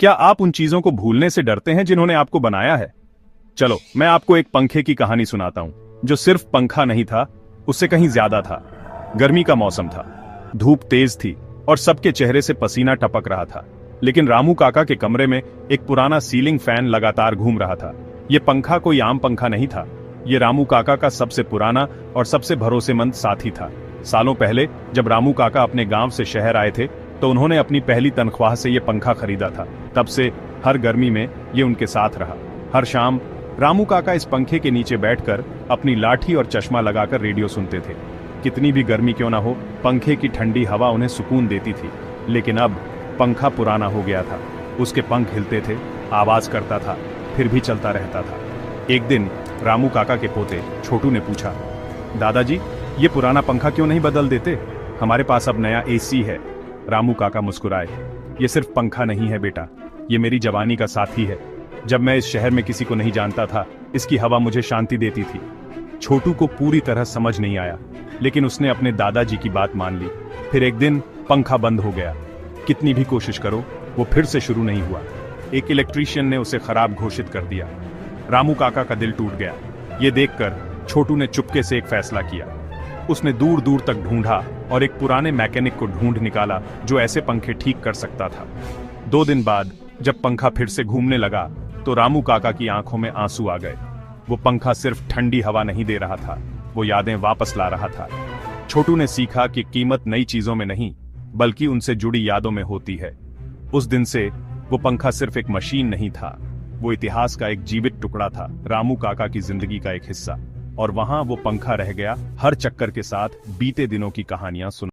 क्या आप उन चीजों को भूलने से डरते हैं जिन्होंने आपको बनाया है? चलो मैं आपको एक पंखे की कहानी सुनाता हूं, जो सिर्फ पंखा नहीं था, उससे कहीं ज्यादा था। गर्मी का मौसम था, धूप तेज थी और सबके चेहरे से पसीना टपक रहा था। लेकिन रामू काका के कमरे में एक पुराना सीलिंग फैन लगातार घूम रहा था। ये पंखा कोई आम पंखा नहीं था, ये रामू काका का सबसे पुराना और सबसे भरोसेमंद साथी था। सालों पहले जब रामू काका अपने गांव से शहर आए थे, तो उन्होंने अपनी पहली तनख्वाह से ये पंखा खरीदा था। तब से हर गर्मी में ये उनके साथ रहा। हर शाम रामू काका इस पंखे के नीचे बैठकर अपनी लाठी और चश्मा लगाकर रेडियो सुनते थे। कितनी भी गर्मी क्यों ना हो, पंखे की ठंडी हवा उन्हें सुकून देती थी। लेकिन अब पंखा पुराना हो गया था, उसके पंख हिलते थे, आवाज करता था, फिर भी चलता रहता था। एक दिन रामू काका के पोते छोटू ने पूछा, दादाजी ये पुराना पंखा क्यों नहीं बदल देते? हमारे पास अब नया एसी है। रामू काका मुस्कुराए, ये सिर्फ पंखा नहीं है बेटा, ये मेरी जवानी का साथी है। जब मैं इस शहर में किसी को नहीं जानता था, इसकी हवा मुझे शांति देती थी। छोटू को पूरी तरह समझ नहीं आया, लेकिन उसने अपने दादाजी की बात मान ली। फिर एक दिन पंखा बंद हो गया। कितनी भी कोशिश करो, वो फिर से शुरू नहीं हुआ। एक इलेक्ट्रीशियन ने उसे खराब घोषित कर दिया। रामू काका का दिल टूट गया। ये देखकर छोटू ने चुपके से एक फैसला किया। उसने दूर दूर तक ढूंढा और एक पुराने मैकेनिक को ढूंढ निकाला जो ऐसे पंखे ठीक कर सकता था। 2 दिन बाद जब पंखा फिर से घूमने लगा, तो रामू काका की आंखों में आंसू आ गए। वो पंखा सिर्फ ठंडी हवा नहीं दे रहा था, वो यादें वापस ला रहा था। छोटू ने सीखा कि कीमत नई चीजों में नहीं, बल्कि उनसे जुड़ी यादों में होती है। उस दिन से वो पंखा सिर्फ एक मशीन नहीं था, वो इतिहास का एक जीवित टुकड़ा था, रामू काका की जिंदगी का एक हिस्सा। और वहां वो पंखा रह गया, हर चक्कर के साथ बीते दिनों की कहानियां सुना।